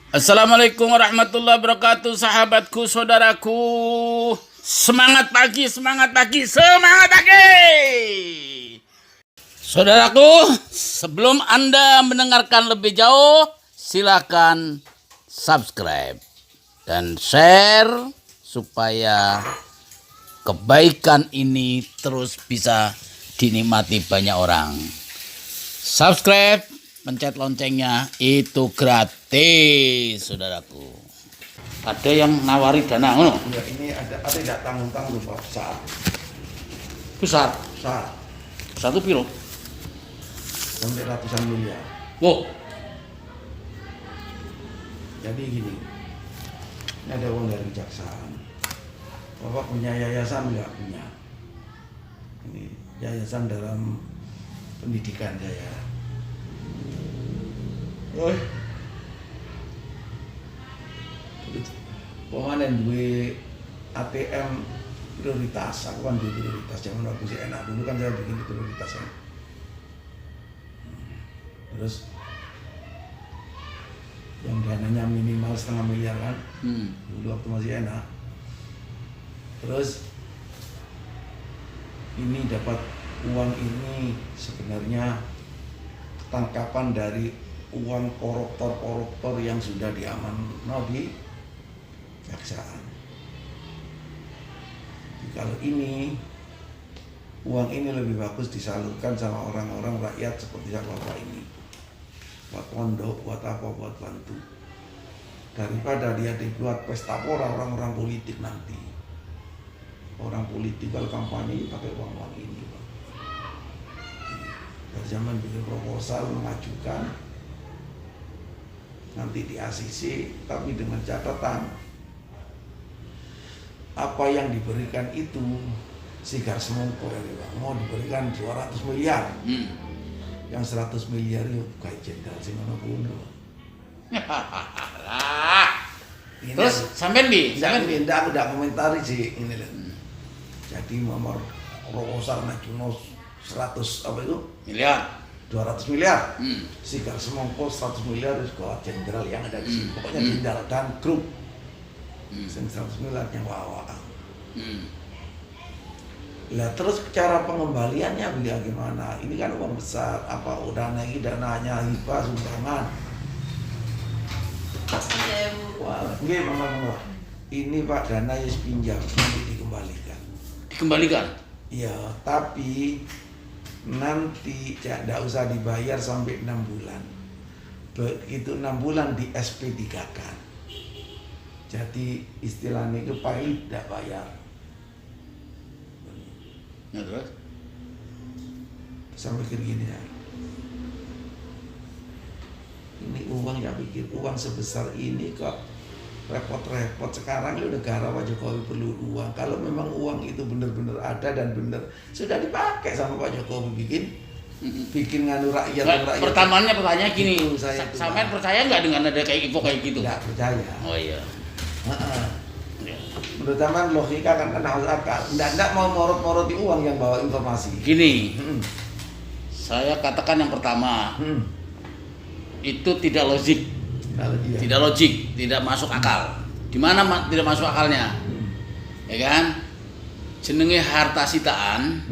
Assalamualaikum warahmatullahi wabarakatuh, sahabatku, saudaraku. Semangat pagi, semangat pagi, semangat pagi. Saudaraku, sebelum Anda mendengarkan lebih jauh, silakan subscribe dan share supaya kebaikan ini terus bisa dinikmati banyak orang. Subscribe, pencet loncengnya, itu gratis, saudaraku. Ada yang nawari dana, Ya, ini ada tidak tanggung-tanggung Pak, besar. besar Satu piro. sampai ratusan miliar. Wow. Jadi gini, ini ada uang dari kejaksaan. Bapak punya yayasan nggak punya? Ini yayasan dalam pendidikan saya. Pemanen duwe ATM prioritas, aku kan duwe prioritas zaman waktu si enak dulu kan saya bikin prioritasnya. Terus yang dananya minimal 0,5 miliar kan, dulu waktu masih enak. Terus ini dapat uang ini sebenarnya tangkapan dari uang koruptor yang sudah diamankan di kejaksaan. Jadi kalau ini uang ini lebih bagus disalurkan sama orang-orang rakyat seperti yang Bapak ini, buat pondok, buat apa, buat bantu, daripada dia dibuat pesta pora orang-orang politik nanti. Orang politik kalau kampanye pakai uang-uang ini, Pak. Dari zaman bikin proposal mengajukan nanti di ACC, tapi dengan catatan apa yang diberikan itu sigar semongko ya, Pak. Mau diberikan 200 miliar, yang 100 miliar itu kayak jenderal sing ono kuno. Terus sampean di, Sampai aku udah komentari sih ini loh. Jadi nomor proposal najuno 100 apa itu? miliar. 200 miliar. Sigar semongko 100 miliar itu ke jenderal yang ada di sini. Pokoknya jenderal dan grup. 100 miliar yang wawa. Lah terus cara pengembaliannya bagaimana? Ini kan uang besar, apa dana ini dananya hibah sumbangan. Wah, nggih mangga. Ini Pak dana yang pinjam nanti dikembalikan. Dikembalikan. Iya, tapi nanti tidak usah dibayar sampai 6 bulan. Begitu 6 bulan di SP3 kan. Jadi istilahnya itu pahit tidak bayar. Ya, terus Sampai gini ya. Ini uang ya pikir uang sebesar ini kok repot-repot. Sekarang ini negara Pak Jokowi perlu uang. Kalau memang uang itu benar-benar ada dan benar sudah dipakai sama Pak Jokowi bikin nganu rakyat. Pertamanya pertanyaan gini, Saya sampean percaya nggak dengan ada kayak info kayak gitu? Tidak percaya. Oh iya. Ya. Menurut teman logika kan harus akal. Tidak mau morot-moroti uang yang bawa informasi. Gini, saya katakan yang pertama, itu tidak logik. Iya. Tidak logik, tidak masuk akal. Di mana tidak masuk akalnya? Ya kan? Jenenge harta sitaan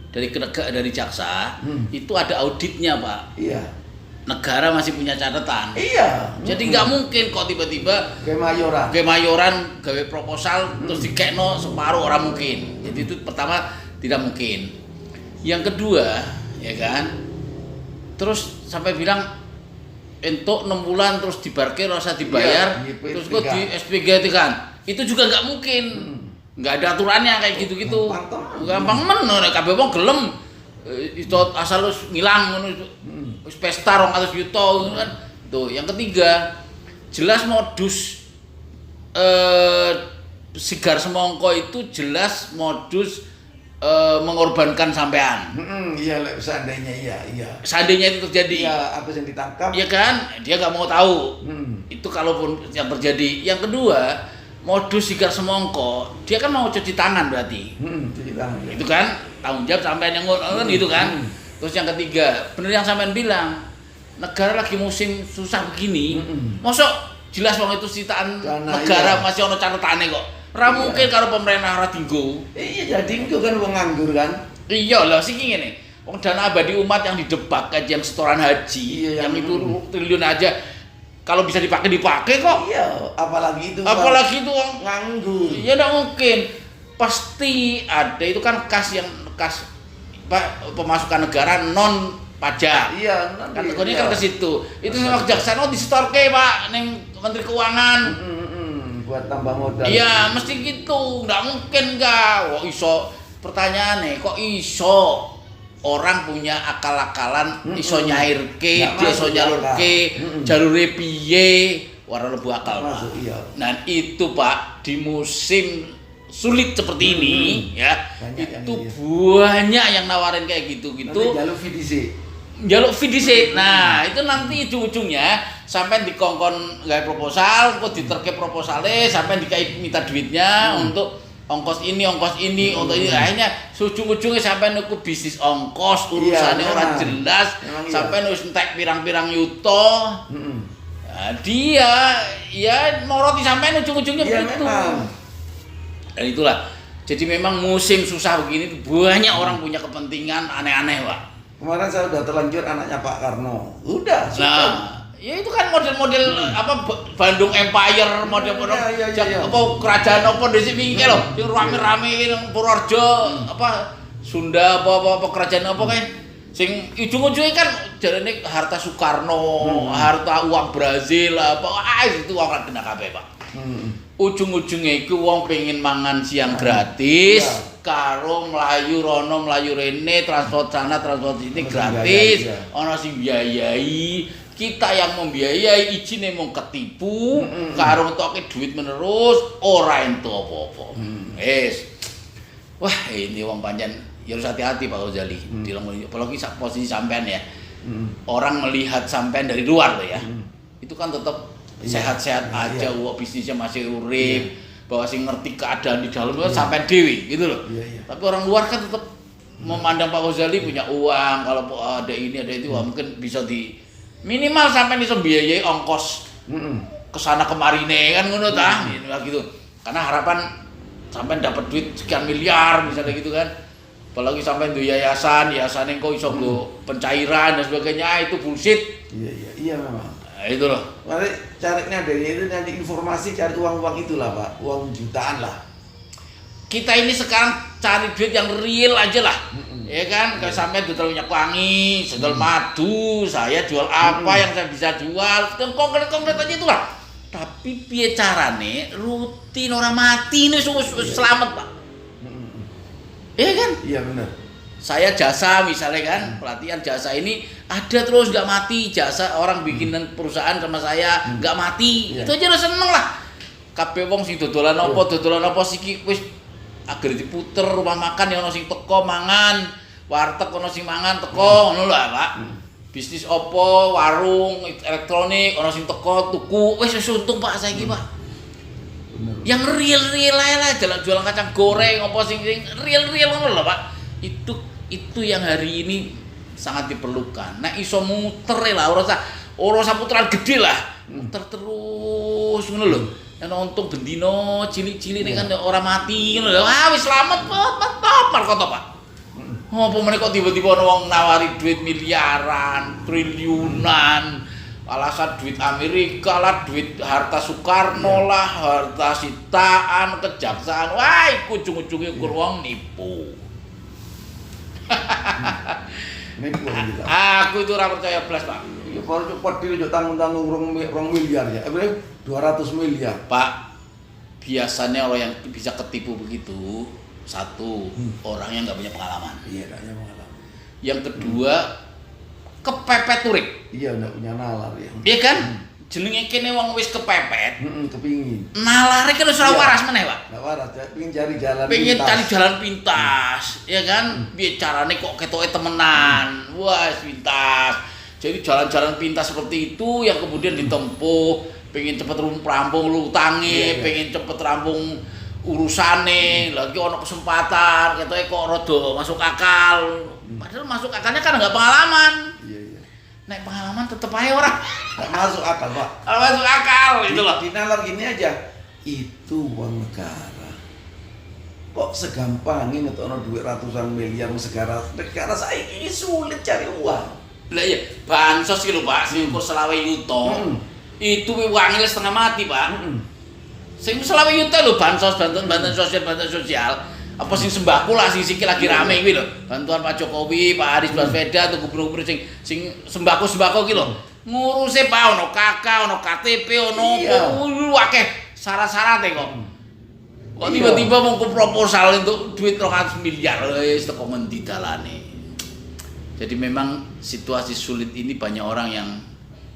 dari jaksa, itu ada auditnya, Pak. Iya. Negara masih punya catatan. Iya. Jadi nggak mungkin kok tiba-tiba Kemayoran. gawe proposal terus dikekno separuh, orang mungkin. Jadi itu pertama tidak mungkin. Yang kedua, ya kan? Terus sampai bilang entuk 6 bulan terus diparkir rasa dibayar, iya, terus kok di SPG itu kan. Itu juga nggak mungkin. Nggak ada aturannya kayak gitu-gitu. Gampang men kabeh wong gelem itu asal lu ngilang ngono wis pesta 200 juta kan. Tuh, yang ketiga, jelas modus sigar semongko itu jelas modus mengorbankan sampean. Iya, seandainya iya. Seandainya itu terjadi. Iya, apa yang ditangkap? Iya kan? Dia nggak mau tahu. Itu kalaupun yang terjadi. Yang kedua, modus sigar semongko, dia kan mau cuci tangan berarti. Cuci tangan. Itu kan tanggung jawab sampean yang kan gitu kan. Terus yang ketiga, bener yang sampean bilang, negara lagi musim susah begini, mosok Jelas wong itu sitaan Dana, negara iya. masih ono catetane kok. Ora Iya. mungkin karo pemerintah ora dinggo. Iya, jadi itu kan wong nganggur kan. Iya lah sih ngene. Wong dana abadi umat yang didebat kayak yang setoran haji, Iya, yang yang- itu triliun aja. Kalau bisa dipakai kok. Iya, apalagi itu Apalagi itu wong nganggur. ya enggak mungkin. Pasti ada itu kan kas pemasukan negara non pajak. Iya, Kategorinya kan ke situ. Itu sama kejaksaan disetorke, Pak, ning Menteri Keuangan. Buat tambah modal. Iya, mesti gitu. Enggak mungkin enggak. Wah, iso pertanyaannya kok iso orang punya akal-akalan iso nyairke, Nggak dia iso masuk nyalurke, akal. jalure piye, ora lebu akal, Pak. Masuk, iya. Dan itu, Pak, di musim sulit seperti ini ya, Banyak yang itu iya. banyak yang nawarin kayak gitu-gitu. Nanti jalur VDC. Jaluk fee dhisik. Nah, itu nanti ujung-ujungnya sampai dikongkon gawe proposal, kok diterke proposale sampai dikai minta duitnya untuk ongkos ini, untuk ini. Akhirnya ujung-ujungnya sampai nuku bisnis ongkos, urusannya Iya, orang memang. jelas, Memang iya. sampai nus entek pirang-pirang yuto. Nah, dia ya moroti sampai ujung-ujungnya Iya, begitu. memang. Dan itulah. Jadi memang musim susah begini banyak orang punya kepentingan aneh-aneh, Pak. Kemarin saya udah terlanjur anaknya Pak Karno. Udah, Nah, sudah. ya itu kan model-model apa Bandung Empire, model-model Iya, apa kerajaan apa di sini iki lho, sing rame-rame nang Purworejo, apa Sunda apa kerajaan apa kae. Sing ujung-ujungnya kan jarene harta Soekarno, harta uang Brazil apa, itu uang ra kena kabeh, Pak. Ujung-ujungnya iku wong pengen mangan siang gratis, Iya. karo mlayu rono mlayu rene, transport sana transport sini Ono sing gratis, biayai, iya. ana sing biayai. Kita yang membiayai izine mung ketipu, karo ngetokke duit menerus, ora entuk apa-apa. Wis. Wah, ini wong pancen ya harus hati-hati Pak Ghazali. Apalagi posisi sampean ya. Orang melihat sampean dari luar loh ya. Itu kan tetap sehat-sehat aja, wah bisnisnya masih urip, bahwa sing ngerti keadaan di dalam itu sampean dewi gitu loh. Tapi orang luar kan tetap memandang Pak Ghazali punya uang, kalau ada ini ada itu, wah mungkin bisa di minimal sampai bisa biayai ongkos kesana kemari nih kan ngono tah, gitu. Karena harapan sampai dapat duit sekian miliar misalnya gitu kan. Apalagi sampai untuk yayasan yang kok iso nggo pencairan dan sebagainya, itu bullshit. Iya memang. Nah, itu loh. Mari carinya dari itu nanti informasi, cari uang-uang itulah Pak, uang jutaan lah. Kita ini sekarang cari duit yang real aja lah. Ya kan, kayak sampai dodol minyak wangi, dodol madu, saya jual apa yang saya bisa jual, konkret-konkret aja itu lah. Tapi piye carane rutin orang mati ini selamat, Pak. Iya kan? Iya benar. Saya jasa misalnya kan, pelatihan jasa ini ada terus nggak mati, jasa orang bikin perusahaan sama saya nggak mati, itu aja udah seneng lah. Kabeh wong sing dodolan apa siki wis agar diputer rumah makan ya ono sing teko mangan, warteg ono sing mangan teko ngono lho Pak. Bisnis opo, warung elektronik ono sing teko tuku, wis untung Pak saiki Pak. Bener. Yang real ae lah, jualan kacang goreng apa sing real ngono lho Pak. Itu yang hari ini sangat diperlukan. Nah iso muter lah, ora usah putaran gede lah. Muter terus ngono lho. Yang untung bendino cilik-cilik ini kan orang mati ngono lho. Ah wis selamat Pak, kota Pak. Apa meneh kok tiba-tiba ana wong nawari duit miliaran, triliunan. Alasan duit Amerika lah, duit harta Soekarno lah, harta sitaan, kejaksaan. Wah, iku ujung-ujunge ukur wong nipu. Nipu kita. Aku itu ora percaya blas, Pak. Ya kalau cepat dia tanggung-tanggung 2 miliar ya. 200 miliar. Pak, biasanya orang yang bisa ketipu begitu, satu, orang yang nggak punya pengalaman. Iya, enggak pengalaman. Yang kedua, kepepet turik. Iya, enggak punya nalar ya. Iya kan? Jenenge kene wong wis kepepet, Kepingin. nalare kan wis ora Iya. waras meneh, Pak. Enggak waras, pengen cari jalan Pengen pintas. cari jalan pintas, ya kan? Piye carane kok ketoke temenan. Wah, pintas. Jadi jalan-jalan pintas seperti itu yang kemudian ditempuh, pengen cepet rampung utange, Iya. pengen cepet rampung urusane, lagi ono kesempatan, ketoke kok rada masuk akal. Padahal masuk akalnya kan enggak pengalaman. Iya. Nek pengalaman tetep aja orang. Nggak masuk akal, Pak. Masuk akal itu loh. Dinalar gini aja. Itu uang negara. Kok segampangnya ngetokno duit ratusan miliar negara saya ini sulit cari uang. Lah iya, bansos iki lho Pak, sing ukur 20 yuta. Itu wangil setengah mati, Pak. Sing 20 yuta lho bansos, bantuan sosial. Apa sing sembako lah sing sikil lagi rame kuwi lho. Bantuan Pak Jokowi, Pak Anies Baswedan, atau gubernur sing sembako ki lho. Nguruse Pak ono KK, ono KTP, ono akeh syarat-syarate kok. Kok tiba-tiba mau ke proposal untuk duit 200 miliar wis teko ngendi dalane. Jadi memang situasi sulit ini banyak orang yang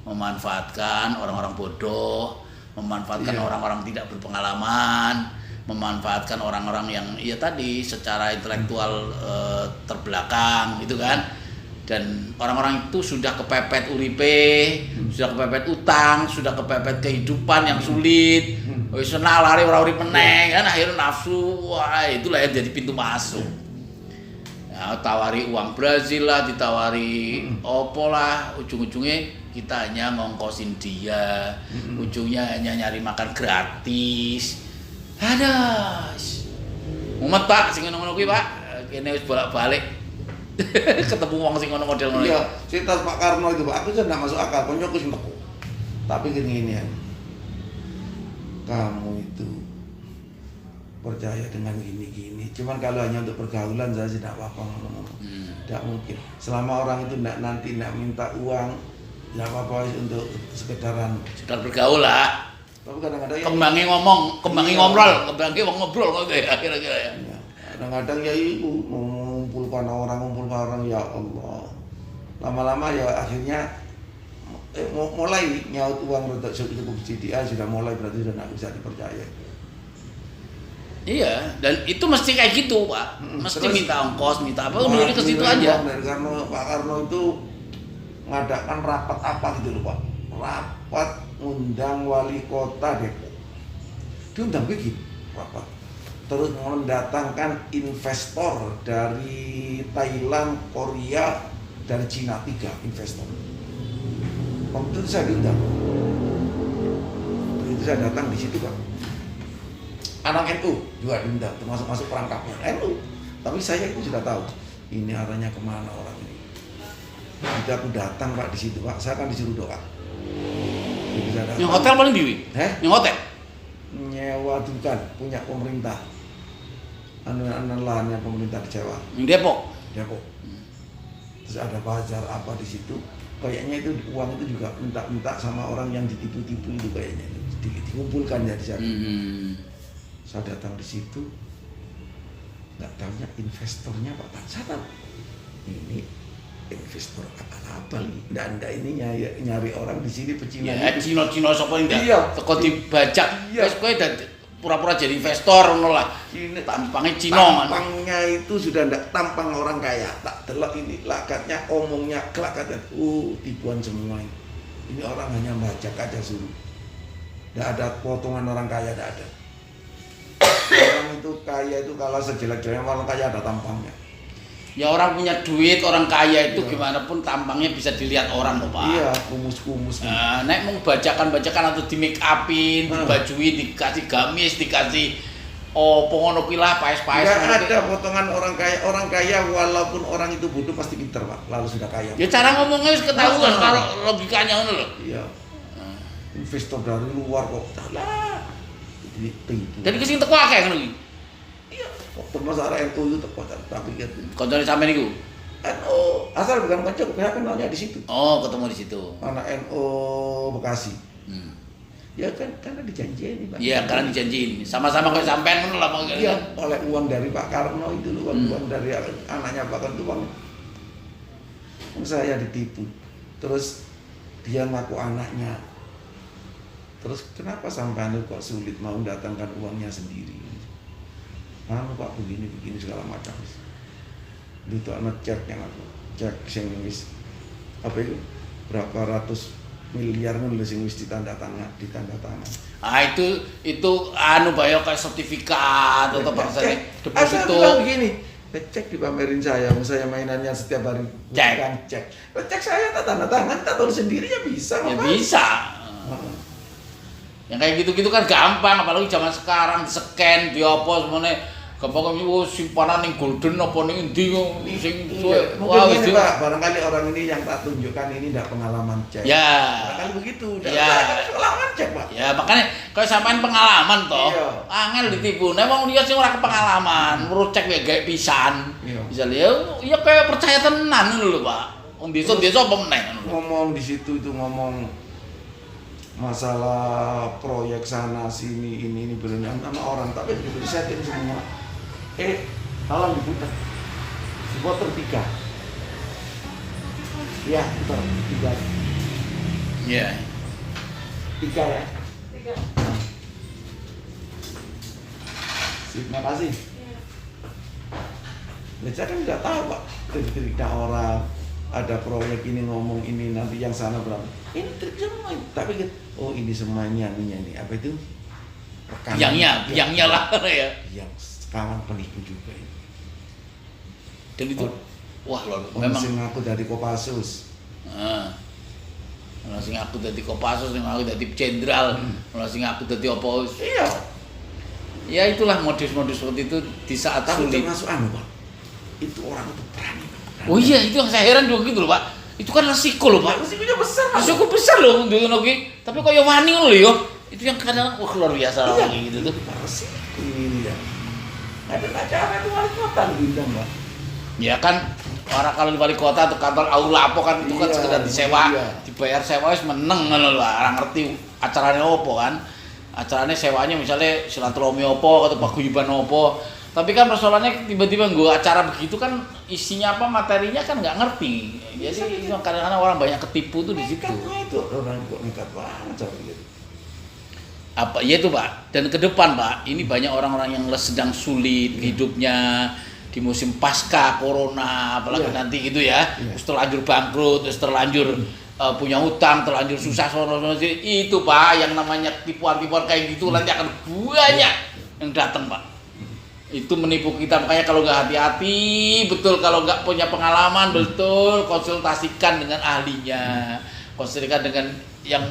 memanfaatkan orang-orang bodoh, memanfaatkan orang-orang tidak berpengalaman, memanfaatkan orang-orang yang ya tadi secara intelektual terbelakang gitu kan. Dan orang-orang itu sudah kepepet uripe, sudah kepepet utang, sudah kepepet kehidupan yang sulit. Wis senal lari ora urip meneh kan akhirnya nafsu. Wah, itulah yang jadi pintu masuk. Ya, tawari uang Brazil lah, ditawari opo lah, ujung-ujungnya kita hanya ngongkosin dia, ujungnya hanya nyari makan gratis. Ada, mumet Pak, sing ngono-ngono kuwi Pak, kene wis bolak-balik ketemu wong sing ngono model ngono. Iya, cerita Pak Karno itu Pak, aku sudah nggak masuk akal, konyoku sing teko. Tapi gini ya, kamu itu percaya dengan gini-gini. Cuman kalau hanya untuk pergaulan saya tidak apa-apa ngomong. Tidak mungkin. Selama orang itu nanti tidak minta uang, tidak apa-apa untuk sekedar bergaul lah. Tapi kadang-kadang kembangnya ngomong, kembangnya ngobrol, kembangnya ngobrol kok kira-kira ya. Kadang-kadang ya itu mengumpulkan orang ya Allah. Lama-lama ya akhirnya mulai nyaut uang untuk cukup CDA sudah mulai berarti sudah tidak bisa dipercaya. Iya, dan itu mesti kayak gitu Pak, mesti terus, minta ongkos, minta apa, udah ke situ aja. Karena Pak Karno itu ngadakan rapat apa gitu loh Pak, rapat undang wali kota Depok, diundang bikin rapat, terus mendatangkan investor dari Thailand, Korea, dari Cina 3 investor. Waktu itu saya diundang, itu saya datang di situ Pak. Anak NU juga diundang, termasuk perangkapnya NU. Tapi saya itu sudah tahu ini arahnya kemana orang ini. Jadi aku datang Pak di situ Pak, saya kan disuruh doa. Yang hotel paling diwi? Yang hotel? Nyewa bukan, punya pemerintah. Anu lahannya pemerintah disewa. Yang Depok? Depok. Terus ada bazar apa di situ. Kayaknya itu uang itu juga minta-minta sama orang yang ditipu-tipu itu kayaknya. Dikumpulkan ya di sana. Saya datang di situ, nggak tahunya investornya Pak Tansatan. Ini investor apa nih? Anda ini nyari orang di sini pecinan. Ya, Cino siapa yang iya. Teko dibajak. Terus kowe pura-pura jadi investor ngono lah. Ini tampangnya Cino. Tampangnya itu sudah ndak tampang orang kaya. Tak delok ini lakatnya, omongnya, kelakatnya. Tipuan semua ini. Ini orang hanya bajak aja suruh. Nggak ada potongan orang kaya, nggak ada. Orang itu kaya itu kalau sejelek-jeleknya orang kaya ada tampangnya. Ya orang punya duit, orang kaya itu gimana pun tampangnya bisa dilihat orang loh Pak. Iya, kumus-kumus. Nek mau bajakan-bajakan atau di make upin, dibajuin, dikasih gamis, dikasih pengono pilah, paes-paes. Tidak ada potongan orang kaya. Orang kaya walaupun orang itu bodoh pasti pinter Pak, lalu sudah kaya. Ya cara ngomongnya harus ketahuan kalau logikanya ngono loh. Iya. Investor dari luar kok. Lah. Jadi kesini teko akeh ngono iki. Iya, termasuk arek NU itu teko tapi kan. Koncone sampean niku. NU asal bukan kanca, saya kenalnya di situ. Oh, ketemu di situ. Anak NU Bekasi. Ya kan karena dijanjiin Pak. Iya, karena dijanjiin. Sama-sama kayak sampean ngono lah pokoknya. Iya, oleh uang dari Pak Karno itu loh, uang dari anaknya Pak Karno itu uang. Saya ditipu. Terus dia ngaku anaknya. Terus kenapa sampean kok sulit mau datangkan uangnya sendiri? Pak begini segala macam. Itu anak cek yang aku cek sing wis apa itu berapa ratus miliar nulis sing wis ditanda tangan. Itu anu bayo kayak sertifikat atau apa saja deposito. Begini, Cek dipamerin saya mainannya setiap hari Cek. bukan cek. Cek saya tak tanda tangan, tak tahu sendiri ya bisa. Ya ngapain? bisa. Yang kayak gitu-gitu kan gampang, apalagi zaman sekarang scan di apa semuanya gampang simpanan ning golden apa ning endi sing Iya, wah mungkin wis ini Pak, barangkali orang ini yang tak tunjukkan ini tidak pengalaman cek. ya. Barangkali begitu. Ya. Pengalaman cek Pak. Ya makanya kalau sampean pengalaman toh, Iya. angel ditipu. Nek wong liya sing ora kepengalaman, urut cek ya gawe pisan. Iya. Bisa lihat ya kayak percaya tenan ngono lho, Pak. Wong desa-desa apa meneh ngono lho. Ngomong di situ itu ngomong masalah proyek sana sini ini belum nama orang tapi begitu disetting semua. Tolong diputar. Supporter 3. Ya, putar 3. Iya. 3 ya. Terima kasih. Saya kan nggak tahu Pak, trik-triknya orang ada proyek ini ngomong ini nanti yang sana berapa. Ini trik semua, tapi oh ini semuanya nih apa itu? Biangnya lah ya. Yang kawan penipu juga ini. Dan itu wah lho Memang memang ngaku dari Kopassus. Malah sing aku dadi Kopassus, sing aku dadi jenderal, malah sing aku dadi apa wis. Iya. Ya itulah modus-modus seperti itu di saat Tapi sulit. termasuk Pak. Itu orang itu berani. Oh iya, itu yang saya heran juga gitu loh, Pak. Itu kan resiko loh, Pak. Risikonya besar Pak. Resiko besar loh untuk ngono. Tapi kok ya wani ngono lho yo. Itu yang kadang wah luar biasa lah kayak gitu tuh. Resiko ini ya. Ada acara itu wali kota diundang Pak. Ya kan orang kalau di wali kota atau kantor aula apa kan itu kan Iya, sekedar disewa, iya. dibayar sewa wis meneng ngono lho, orang ngerti acaranya opo kan. Acaranya sewanya misalnya silaturahmi opo atau paguyuban opo. Tapi kan persoalannya tiba-tiba gue acara begitu kan isinya apa materinya kan nggak ngerti. Jadi kadang-kadang orang banyak ketipu tuh di situ. Itu orang kok nekat banget gitu. Apa ya itu Pak, dan ke depan Pak, ini banyak orang-orang yang sedang sulit hidupnya di musim pasca corona, apalagi nanti gitu ya, terus terlanjur bangkrut, terus terlanjur punya hutang, terlanjur susah sono itu Pak, yang namanya tipuan-tipuan kayak gitu nanti akan banyak yang datang Pak. Itu menipu kita, makanya kalau nggak hati-hati, betul kalau nggak punya pengalaman, betul konsultasikan dengan ahlinya, konsultasikan dengan yang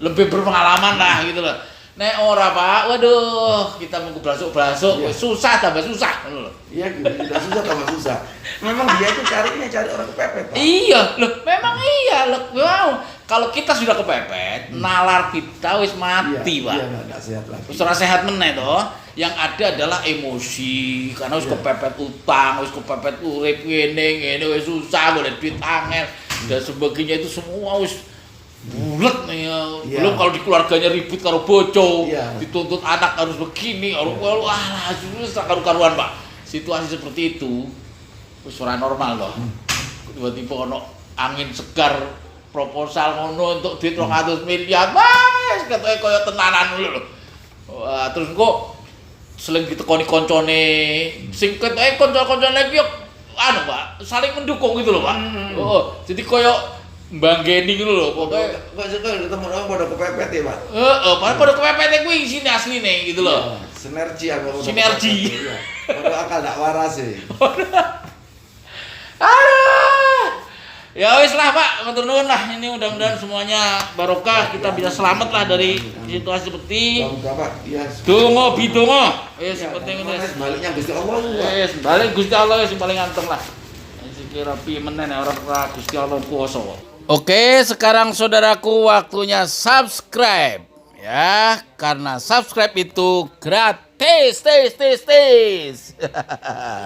lebih berpengalaman lah gitu loh. Nek ora Pak, waduh kita mau berasuk-berasuk, susah tambah susah loh. Iya, tidak susah tambah susah. Memang dia itu cari orang kepepet Pak. Iya, loh memang iya loh. Wow. Kalau kita sudah kepepet, nalar kita wis mati Pak. Iya, nggak sehat lagi. Wis ora sehat meneh toh. Yang ada adalah emosi, karena wis kepepet utang, wis kepepet urip ngene wis susah golek duit angel dan sebagainya itu semua wis bulet nih ya. Belum kalau di keluarganya ribut karo bojo, dituntut anak harus begini, harus wah susah karu-karuan Pak. Situasi seperti itu wis ora normal loh. Tiba-tiba ono angin segar proposal ngono untuk duit 200 miliar. Wah, ketoke koyo tenanan lho. Wah, terus kok seling ditekoni koncone sing ketoke kanca-kancane iki anu Pak, saling mendukung gitu loh Pak. Oh, jadi koyo mbanggeni ngono lho, pokoke kok ketemu orang pada kepepet ya Pak. pada kepepet kuwi isine asline gitu loh. Sinergi apa? Sinergi. Pada akal dak waras sih. Aduh. Ya wis lah Pak, matur nuwun lah. Ini mudah-mudahan semuanya barokah, kita bisa selamat lah dari situasi seperti Bapak, iya. dongo bidongo. Wis penting wis. Baliknya Gusti Allah. Wis balik Gusti Allah wis paling anteng lah. Sekira piye meneh ora Gusti Allah kuwasa. Oke, sekarang saudaraku waktunya subscribe ya, karena subscribe itu gratis.